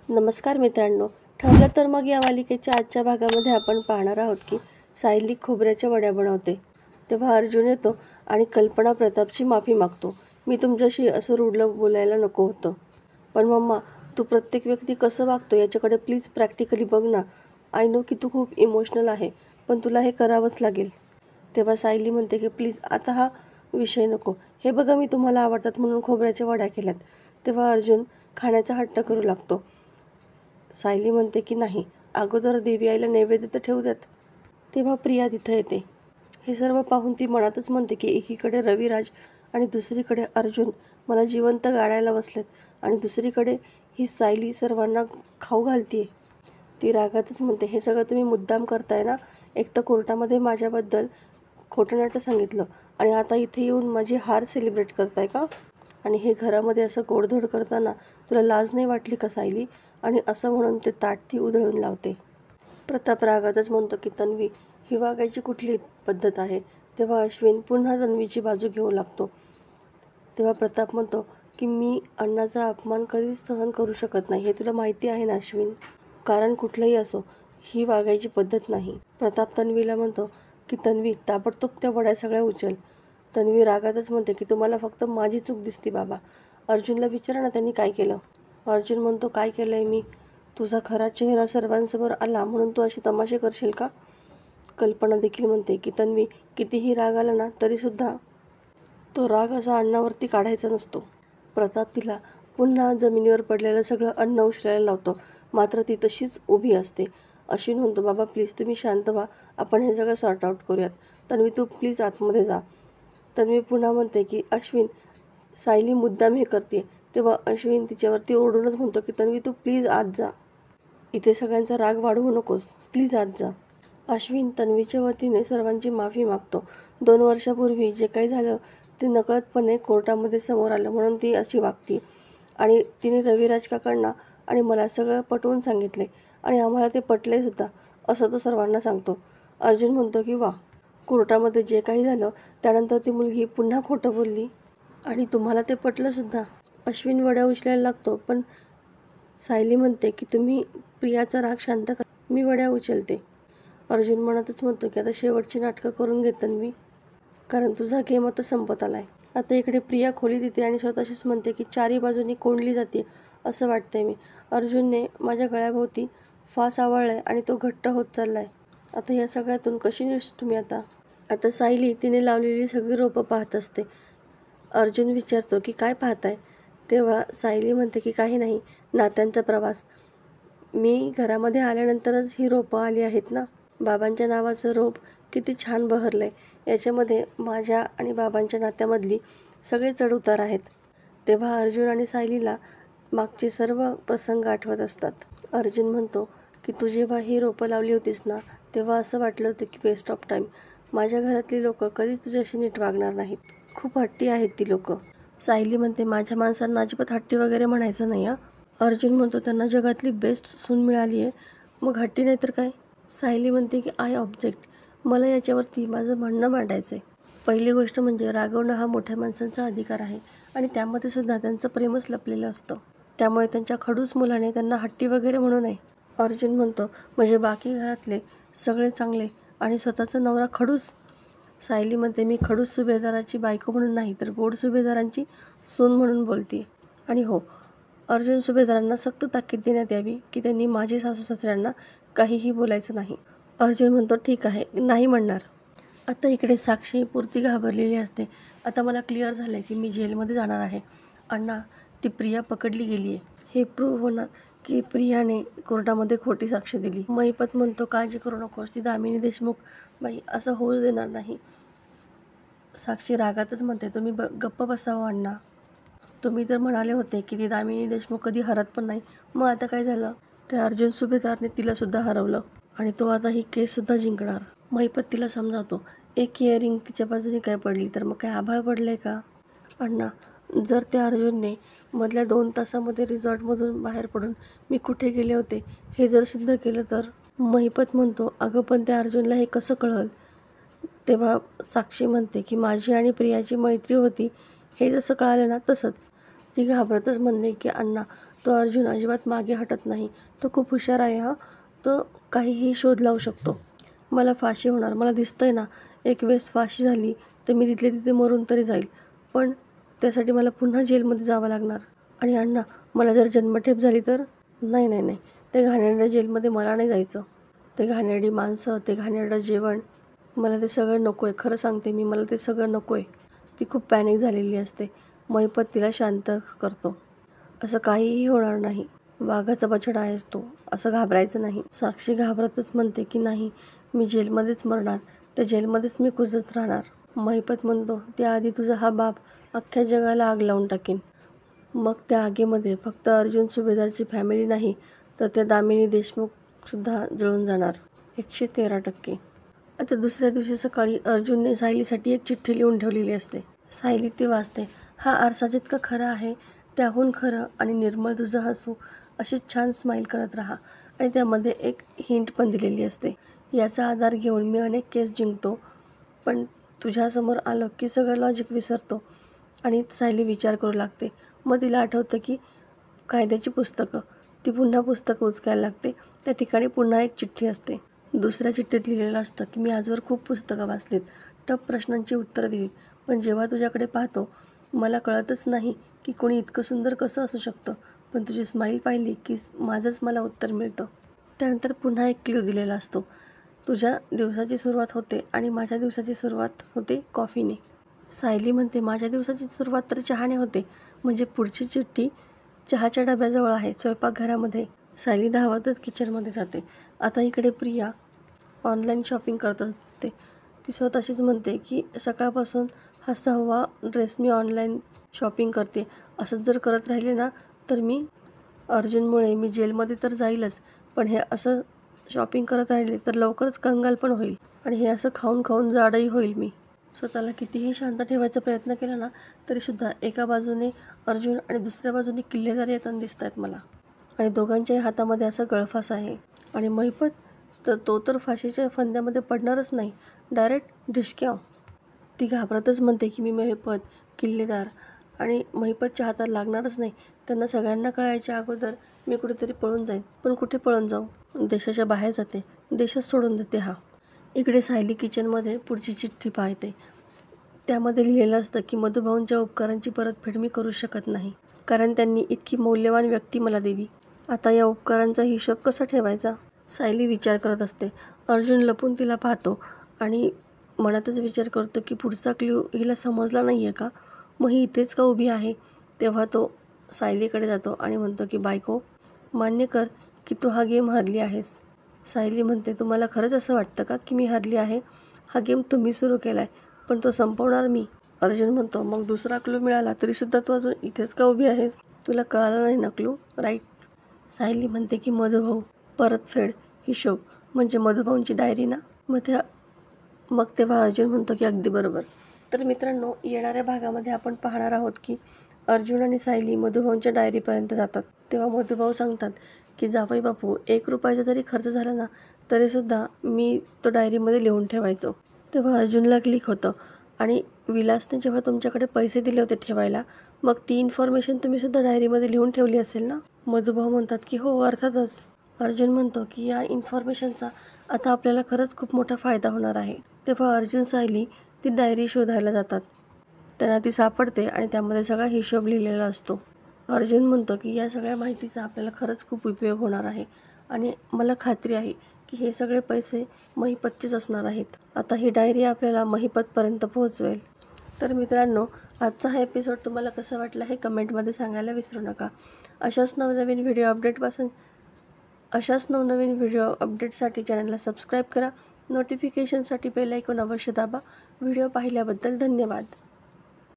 नमस्कार मित्रांनो. ठरलं तर मग या मालिकेच्या आजच्या भागामध्ये आपण पाहणार आहोत की सायली खोबऱ्याच्या वड्या बनवते. तेव्हा अर्जुन येतो आणि कल्पना प्रतापची माफी मागतो. मी तुमच्याशी असं रुडलं बोलायला नको होतं, पण मम्मा तू प्रत्येक व्यक्ती कसं वागतो याच्याकडे प्लीज प्रॅक्टिकली बघ ना. आय नो की तू खूप इमोशनल आहे, पण तुला हे करावंच लागेल. तेव्हा सायली म्हणते की प्लीज आता हा विषय नको. हे बघा, मी तुम्हाला आवडतात म्हणून खोबऱ्याच्या वड्या केल्यात. तेव्हा अर्जुन खाण्याचा हट्ट करू लागतो. सायली म्हणते की नाही, अगोदर देवी आईला नैवेद्य तर ठेवू द्यात. तेव्हा प्रिया तिथं येते. हे सर्व पाहून ती मनातच म्हणते की एकीकडे रविराज आणि दुसरीकडे अर्जुन मला जिवंत गाडायला बसलेत आणि दुसरीकडे ही सायली सर्वांना खाऊ घालतीये. ती रागातच म्हणते, हे सगळं तुम्ही मुद्दाम करताय ना. एक तर कोर्टामध्ये माझ्याबद्दल खोटं नाटं सांगितलं आणि आता इथे येऊन माझी हार सेलिब्रेट करताय का? आणि हे घरामध्ये असं गोडधोड करताना तुला लाज नाही वाटली का सायली? आणि असं म्हणून ते ताट ती उधळून लावते. प्रताप रागातच म्हणतो की तन्वी, ही वागायची कुठली पद्धत आहे? तेव्हा अश्विन पुन्हा तन्वीची बाजू घेऊ लागतो. तेव्हा प्रताप म्हणतो की मी अण्णाचा अपमान कधीच सहन करू शकत नाही, हे तुला माहिती आहे ना अश्विन. कारण कुठलंही असो, ही वागायची पद्धत नाही. प्रताप तन्वीला म्हणतो की तन्वी ताबडतोब त्या वड्या सगळ्या उचल. तन्वी रागातच म्हणते की तुम्हाला फक्त माझी चूक दिसते बाबा. अर्जुनला विचारा ना त्यांनी काय केलं. अर्जुन म्हणतो, काय केलंय मी? तुझा खरा चेहरा सर्वांसमोर आला म्हणून तू अशी तमाशे करशील का? कल्पना देखील म्हणते की तन्वी, कितीही राग आला ना तरीसुद्धा तो राग असा अण्णावरती काढायचा नसतो. प्रताप तिला पुन्हा जमिनीवर पडलेलं सगळं अन्न उचलायला लावतो, मात्र ती तशीच उभी असते. अश्विन म्हणतो, बाबा प्लीज तुम्ही शांत व्हा, आपण हे सगळं सॉर्ट आऊट करूयात. तन्वी तू प्लीज आतमध्ये जा. तन्वी पुन्हा म्हणते की अश्विन, सायली मुद्दाम हे करते. तेव्हा अश्विन तिच्यावरती ओरडूनच म्हणतो की तन्वी तू प्लीज आत जा. इथे सगळ्यांचा राग वाढवू नकोस, प्लीज आत जा. अश्विन तन्वीच्या वतीने सर्वांची माफी मागतो. 2 वर्षापूर्वी जे काही झालं ते नकळतपणे कोर्टामध्ये समोर आलं म्हणून ती अशी वागती. आणि तिने रविराज काकांना आणि मला सगळं पटवून सांगितले आणि आम्हाला ते पटले सुद्धा, असं तो सर्वांना सांगतो. अर्जुन म्हणतो की वा, कोर्टामध्ये जे काही झालं त्यानंतर ती मुलगी पुन्हा खोटं बोलली आणि तुम्हाला ते पटलं सुद्धा. अश्विन वड्या उचलायला लागतो, पण सायली म्हणते की तुम्ही प्रियाचा राग शांत करा, मी वड्या उचलते. अर्जुन म्हणतच म्हणतो की आता शेवटची नाटकं करून घेत तन्वी, कारण तुझा गेम आता संपत आलाय. आता इकडे प्रिया खोलीत येते आणि स्वतःशीच म्हणते की चारी बाजूनी कोंडली जाते असं वाटतंय मी. अर्जुनने माझ्या गळ्याभोवती फास आवळलाय आणि तो घट्ट होत चाललाय. आता या सगळ्यातून कशी निसटू मी आता? आता सायली तिने लावलेली सगळी रोपं पाहत असते. अर्जुन विचारतो की काय पाहताय? तेव्हा सायली म्हणते की काही नाही, नात्यांचा प्रवास. मी घरामध्ये आल्यानंतरच ही रोपं आली आहेत ना. बाबांच्या नावाचं रोप किती छान बहरलंय. याच्यामध्ये माझ्या आणि बाबांच्या नात्यामधली सगळे चढउतार आहेत. तेव्हा अर्जुन आणि सायलीला मागचे सर्व प्रसंग आठवत असतात. अर्जुन म्हणतो की तू जेव्हा ही रोपं लावली होतीस ना, तेव्हा असं वाटलं होतं की वेस्ट ऑफ टाईम. माझ्या घरातली लोकं कधीच तुझ्याशी नीट वागणार नाहीत. खूप हट्टी आहेत ती लोकं. सायली म्हणते, माझ्या माणसांना अजिबात हट्टी वगैरे म्हणायचं नाही हां. अर्जुन म्हणतो, त्यांना जगातली बेस्ट सून मिळाली आहे, मग हट्टी नाही तर काय? सायली म्हणते की आय ऑब्जेक्ट. मला याच्यावरती माझं म्हणणं मांडायचं आहे. पहिली गोष्ट म्हणजे रागवणं हा मोठ्या माणसांचा अधिकार आहे आणि त्यामध्ये सुद्धा त्यांचं प्रेमच लपलेलं असतं. त्यामुळे त्यांच्या खडूस मुलाने त्यांना हट्टी वगैरे म्हणू नये. अर्जुन म्हणतो, म्हणजे बाकी घरातले सगळे चांगले आणि स्वतःचा नवरा खडूस? सायली म्हणते, मी खडूस सुभेदाराची बायको म्हणून नाही तर गोड सुभेदारांची सून म्हणून बोलते. आणि हो, अर्जुन सुभेदारांना सक्त ताकीद देण्यात यावी की त्यांनी माझी सासू सासऱ्यांना काहीही बोलायचं नाही. अर्जुन म्हणतो, ठीक आहे, नाही म्हणणार. आता इकडे साक्षी पुरती घाबरलेली असते. आता मला क्लिअर झालं आहे की मी जेलमध्ये जाणार आहे. अण्णा, ती प्रिया पकडली गेली आहे. हे प्रूव्ह होणार की प्रियाने कोर्टामध्ये खोटी साक्ष दिली. महिपत म्हणतो, काळजी करू नकोस, ती दामिनी देशमुख बाई असं होऊ देणार नाही. साक्षी रागातच म्हणते, तुम्ही गप्प बसावं अण्णा. तुम्ही तर म्हणाले होते की ती दामिनी देशमुख कधी हरत पण नाही. मग आता काय झालं? त्या अर्जुन सुभेदारने तिला सुद्धा हरवलं आणि तो आता ही केससुद्धा जिंकणार. महिपत तिला समजावतो, एक इयरिंग तिच्या बाजूने काय पडली तर मग काय आभाळ पडलंय का? अण्णा, जर त्या अर्जुनने मधल्या 2 तासामध्ये रिसॉर्टमधून बाहेर पडून मी कुठे गेले होते हे जर सिद्ध केलं तर? महिपत म्हणतो, अगं पण त्या अर्जुनला हे कसं कळलं? तेव्हा साक्षी म्हणते की माझी आणि प्रियाची मैत्री होती हे जसं कळालं ना तसंच. ती घाबरतच म्हणते की अण्णा, तो अर्जुन अजिबात मागे हटत नाही. तो खूप हुशार आहे हा. तो काहीही शोध लावू शकतो. मला फाशी होणार, मला दिसतंय ना. एक वेळेस फाशी झाली तर मी तिथल्या तिथे मरून तरी जाईल, पण त्यासाठी मला पुन्हा जेलमध्ये जावं लागणार. आणि अण्णा, मला जर जन्मठेप झाली तर? नाही नाही नाही, ते घाणेरड्या जेलमध्ये मला नाही जायचं. ते घाणेरडी माणसं, ते घाणेरडं जेवण, मला ते सगळं नको आहे. खरं सांगते मी, मला ते सगळं नको आहे. ती खूप पॅनिक झालेली असते. महिपत तिला शांत करतो. असं काहीही होणार नाही. वाघाचा बछडा आहेस तू, असं घाबरायचं नाही. साक्षी घाबरतच म्हणते की नाही, मी जेलमध्येच मरणार, त्या जेलमध्येच मी कुजत राहणार. महिपत म्हणतो, त्याआधी तुझा हा बाप अख्ख्या जगाला आग लावून टाकीन. मग त्या आगीमध्ये फक्त अर्जुन सुभेदारची फॅमिली नाही, तर त्या दामिनी देशमुखसुद्धा जळून जाणार. 113%. आता दुसऱ्या दिवशी सकाळी अर्जुनने सायलीसाठी एक चिठ्ठी लिहून ठेवलेली असते. सायली ती वाचते. हा आरसा जितका खरा आहे त्याहून खरं आणि निर्मळ तुझं हसू, अशी छान स्माईल करत राहा. आणि त्यामध्ये एक हिंट पण दिलेली असते. याचा आधार घेऊन मी अनेक केस जिंकतो, पण तुझ्यासमोर आलं की सगळं लॉजिक विसरतो. आणि सायली विचार करू लागते. मग तिला आठवतं की कायद्याची पुस्तकं. ती पुन्हा पुस्तकं उचकायला लागते. त्या ठिकाणी पुन्हा एक चिठ्ठी असते. दुसऱ्या चिठ्ठीत लिहिलेलं असतं की मी आजवर खूप पुस्तकं वाचलीत, टफ प्रश्नांची उत्तरं दिलीत, पण जेव्हा तुझ्याकडे पाहतो मला कळतच नाही की कोणी इतकं सुंदर कसं असू शकतं. पण तुझी स्माईल पाहिली की माझंच मला उत्तर मिळतं. त्यानंतर पुन्हा एक क्ल्यू दिलेला असतो. तुझ्या दिवसाची सुरुवात होते आणि माझ्या दिवसाची सुरुवात होते कॉफीने. सायली म्हणते, माझ्या दिवसाची सुरुवात तर चहाने होते. म्हणजे पुढची चिठ्ठी चहाच्या डब्याजवळ आहे, स्वयंपाकघरामध्ये. सायली धावतच किचनमध्ये जाते. आता इकडे प्रिया ऑनलाईन शॉपिंग करत असते. ती स्वतःशीच म्हणते की सकाळपासून हा 6वा ड्रेस मी ऑनलाईन शॉपिंग करते. असंच जर करत राहिले ना तर मी अर्जुनमुळे मी जेलमध्ये तर जाईलच, पण हे असं शॉपिंग करत राहिले तर लवकरच कंगाल पण होईल. आणि हे असं खाऊन खाऊन जाडही होईल मी. स्वतःला कितीही शांत ठेवायचा प्रयत्न केला ना तरीसुद्धा एका बाजूने अर्जुन आणि दुसऱ्या बाजूने किल्लेदार येताना दिसत आहेत मला. आणि दोघांच्याही हातामध्ये असा गळफास आहे. आणि महिपत तर तो तर फाशीच्या फंद्यामध्ये पडणारच नाही, डायरेक्ट ढिशक्याव. ती घाबरतच म्हणते की मी महिपत, किल्लेदार आणि महिपतच्या हातात लागणारच नाही. त्यांना सगळ्यांना कळायच्या अगोदर मी कुठेतरी पळून जाईन. पण कुठे पळून जाऊ? देशाच्या बाहेर जाते, देशच सोडून देते हा. इकडे सायली किचनमध्ये पुढची चिठ्ठी पाहते. त्यामध्ये लिहिलेलं असतं की मधुभाऊंच्या उपकारांची परतफेड मी करू शकत नाही, कारण त्यांनी इतकी मौल्यवान व्यक्ती मला दिली. आता या उपकारांचा हिशोब कसा ठेवायचा? सायली विचार करत असते. अर्जुन लपून तिला पाहतो आणि मनातच विचार करतो की पुढचा क्ल्यू हिला समजला नाही आहे का? मग ही इथेच का उभी आहे? तेव्हा तो सायलीकडे जातो आणि म्हणतो की बायको, मान्य कर की तू हा गेम हरली आहेस. सायली म्हणते, तुम्हाला खरंच असं वाटतं का की मी हरली आहे? हा गेम तुम्ही सुरू केला आहे, पण तो संपवणार मी. अर्जुन म्हणतो, मग दुसरा क्लू मिळाला तरीसुद्धा तू अजून इथेच का उभी आहेस? तुला कळालं नाही ना क्लू, राईट? सायली म्हणते की मधुभाऊ, परतफेड, हिशोब म्हणजे मधुभाऊंची डायरी ना? मग तेव्हा अर्जुन म्हणतो की अगदी बरोबर. तर मित्रांनो, येणाऱ्या भागामध्ये आपण पाहणार आहोत की अर्जुन आणि सायली मधुभाऊंच्या डायरीपर्यंत जातात. तेव्हा मधुभाऊ सांगतात की जावई बापू, 1 रुपयाचा जरी खर्च झाला ना तरीसुद्धा मी तो डायरीमध्ये लिहून ठेवायचो. तेव्हा अर्जुनला क्लिक होतं. आणि विलासने जेव्हा तुमच्याकडे पैसे दिले होते ठेवायला, मग ती इन्फॉर्मेशन तुम्हीसुद्धा डायरीमध्ये लिहून ठेवली असेल ना? मधुभाऊ म्हणतात की हो, अर्थातच. अर्जुन म्हणतो की या इन्फॉर्मेशनचा आता आपल्याला खरंच खूप मोठा फायदा होणार आहे. तेव्हा अर्जुन सायली ती डायरी शोधायला जातात. त्यांना ती सापडते आणि त्यामध्ये सगळा हिशोब लिहिलेला असतो. अर्जुन म्हणतो की या सगळ्या माहितीचा आपल्याला खरंच खूप उपयोग होणार आहे आणि मला खात्री आहे की हे सगळे पैसे महिपतचेच असणार आहेत. आता ही डायरी आपल्याला महिपतपर्यंत पोहोचवेल. तर मित्रांनो, आजचा हा एपिसोड तुम्हाला कसा वाटला हे कमेंटमध्ये सांगायला विसरू नका. अशाच नवनवीन व्हिडिओ अपडेटसाठी चॅनलला सबस्क्राईब करा. नोटिफिकेशनसाठी बेल आयकॉन अवश्य दाबा. व्हिडिओ पाहिल्याबद्दल धन्यवाद.